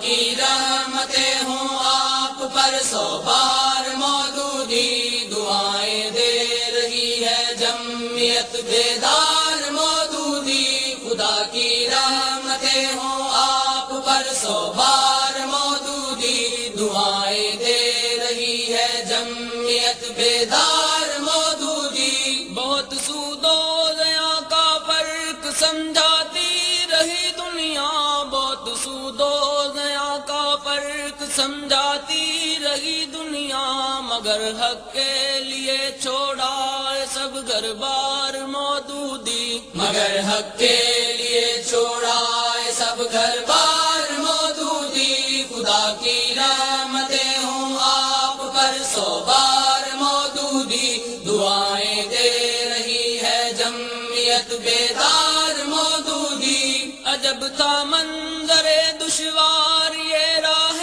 کی رحمتیں ہوں آپ پر سو بار مودودی، دعائیں دے رہی ہے جمعیت بیدار مودودی، خدا کی رحمتیں ہوں آپ پر سو بار مودودی، دعائیں دے رہی ہے جمعیت بیدار مودودی۔ بہت سود و ضیاء کا فرق سمجھاتی رہی دنیا، بہت سود و ضیاء کا فرق سمجھاتی رہی دنیا، مگر حق کے لیے چھوڑا ہے سب گھر بار مودودی، مگر حق کے لیے چھوڑا ہے سب گھر بار مودودی، خدا کی رحمتیں ہوں آپ پر سو بار مودودی، دعائیں دے رہی ہے جمعیت بیدار مودودی۔ عجب تھا منظر دشوار یہ راہ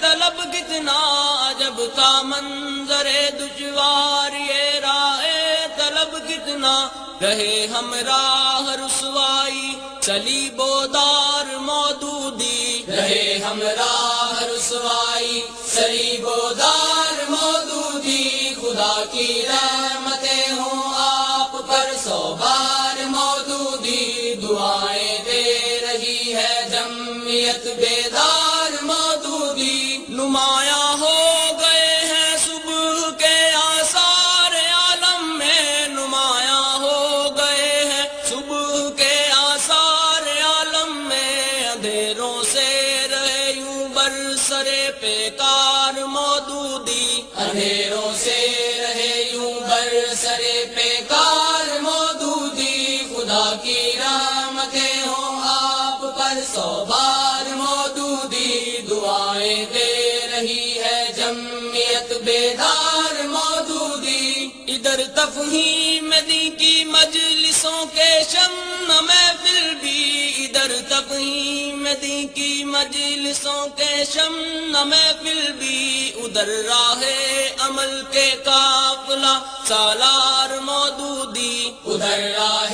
طلب کتنا، عجب تھا منظر دشوار یہ راہ طلب کتنا، رہے ہمراہ رسوائی صلیب و دار مودودی، رہے ہمراہ رسوائی صلیب و دار مودودی، خدا کی رحمتیں ہوں آپ پر سو بار مودودی، دعائیں دے رہی ہے جمعیت بیدار مودودی۔ نمایاں ہو گئے ہیں صبح کے آثار عالم میں، نمایاں ہو گئے ہیں صبح کے آثار عالم میں، اندھیروں سے رہے یوں برسرے پیکار مودودی، اندھیروں سے رہے یوں برسرے پیکار مودودی، خدا کی رحمتیں ہوں آپ پر سو بار مودودی، دعائیں دے رہی ہے جمعیت بیدار مودودی۔ ادھر تفہیم دی کی مجلسوں کے شمع محفل بھی، ادھر تفہیم دی کی مجلسوں کے شمع محفل بھی، ادھر راہ عمل کے قافلہ سالار مودودی، ادھر راہ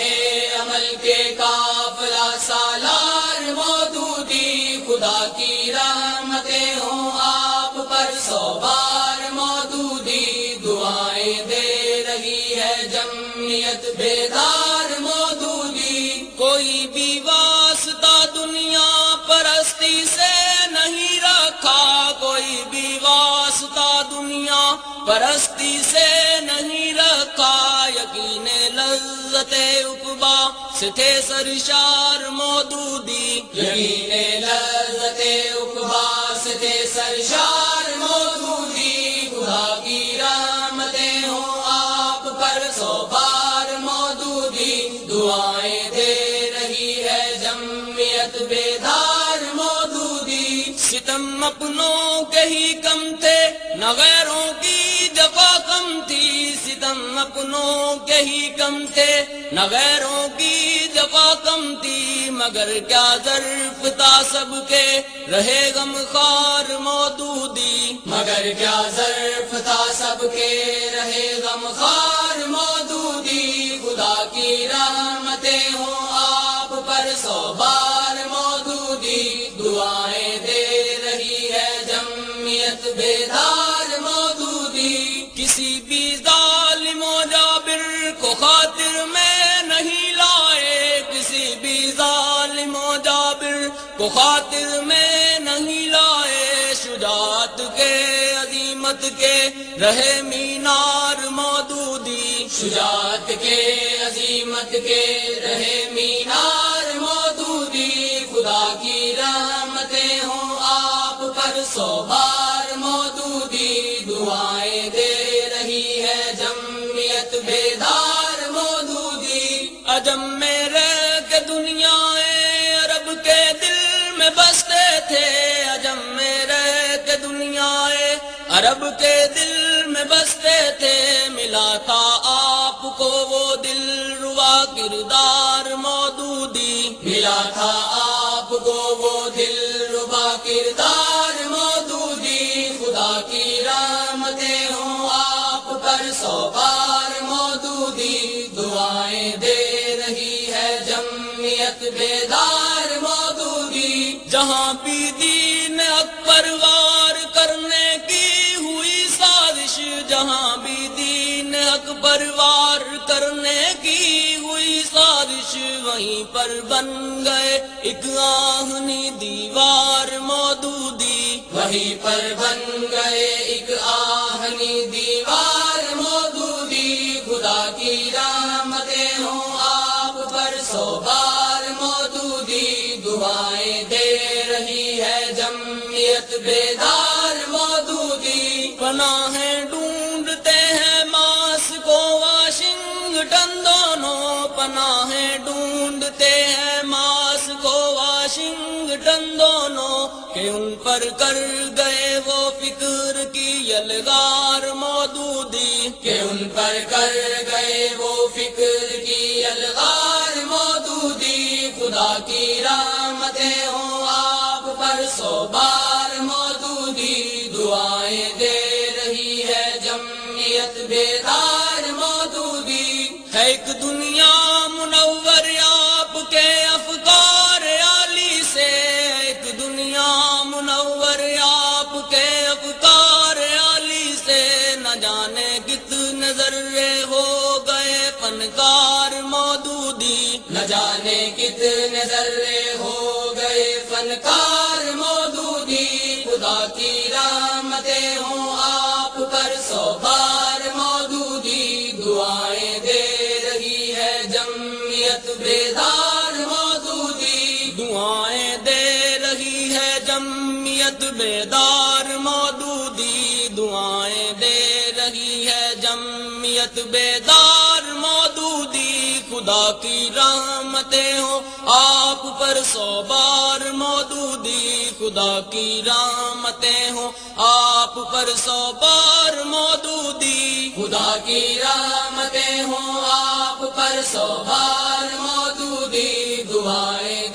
عمل کے قافلہ سالار مودودی، خدا کی رحمتیں ہوں آپ پر سو بار مودودی، دعائیں دے رہی ہے جمعیت بیدار مودودی۔ کوئی بھی واسطہ دنیا پرستی سے نہیں رکھا، کوئی بھی واسطہ دنیا پرستی سے نہیں رکھا، یقین لذت عقبا سے تھے سرشار مودودی، یقین لذت عقبا سے تھے سرشار مودودی، خدا کی رحمتیں ہوں آپ پر سو بار مودودی، دعائیں دے رہی ہے جمعیت بیدار مودودی۔ ستم اپنوں کے ہی کم تھے نہ غیروں کی جفا کم تھی، ستم اپنوں کے ہی کم تھے نہ غیروں کی جفا کم تھی، مگر کیا ظرف تھا سب کے رہے غم خوار مودودی، مگر کیا ظرف تھا سب کے رہے غم خوار مودودی، خدا کی رحمتیں ہوں آپ پر سو بار مودودی، دعائیں دے رہی ہے جمعیت بیدار مودودی۔ کسی بھی ظالم و جابر کو خاطر میں نہیں لائے، کسی بھی ظالم و جابر کو خاطر میں نہیں لائے، شجاعت کے عظیمت کے رہے مینار مودودی، شجاعت کے عظیمت کے رہے مینار مودودی، خدا کی رحمتیں ہوں آپ پر سو بار مودودی، دعائیں دے رہی ہے جمعیت بیدار مودودی۔ عجم میں رہ کے دنیا عرب کے دل میں بستے تھے، عجم میں رہ کے دنیا عرب کے دل میں بستے تھے، ملا تھا آپ کو وہ دل روا کردار مودودی، ملا تھا آپ کو وہ دل ربا کردار مودودی، خدا کی رحمتیں ہوں آپ پر سو بار مودودی، دعائیں دے رہی ہے جمعیت بیدار مودودی۔ جہاں بھی دین پر وار کرنے کی ہوئی سازش، جہاں بھی دین حق پر وار کرنے کی ہوئی سازش، وہیں پر بن گئے ایک آہنی دیوار مودودی، وہیں پر بن گئے ایک آہنی دیوار مودودی۔ خدا کی رحمتیں ہوں آپ پر سو بار مودودی، دعائیں دے رہی ہے جمعیت بیدار مودودی۔ پناہیں ڈھونڈتے ہیں ماسکو واشنگٹن دونوں، پناہیں ڈھونڈتے ہیں ماسکو واشنگٹن دونوں، کہ ان پر کر گئے وہ فکر کی یلغار مودودی، کہ ان پر کر گئے وہ فکر کی یلغار مودودی۔ خدا کی رحمتیں ہوں آپ پر سو بار مودودی، دعائیں دے رہی ہے جمعیت بیدار مودودی۔ ہے ایک دنیا منور آپ کے افکار عالی سے، ایک دنیا منور آپ کے افکار عالی سے، نہ جانے کتنے ذرے ہو گئے فنکار مودودی، نہ جانے کتنے ذرے ہو گئے فنکار مودودی۔ خدا کی رحمتیں ہوں آپ پر سو بار مودودی، دعائیں دے رہی ہے جمعیت بیدار مودودی، دعائیں دے رہی ہے جمعیت بیدار مودودی، دعائیں دے رہی ہے جمعیت بیدار مودودی۔ خدا کی رحمتیں ہوں آپ پر سو بار مودودی، خدا کی رحمتیں ہوں آپ پر سو بار مودودی، خدا کی رحمتیں ہوں آپ پر سو بار مودودی، دعائیں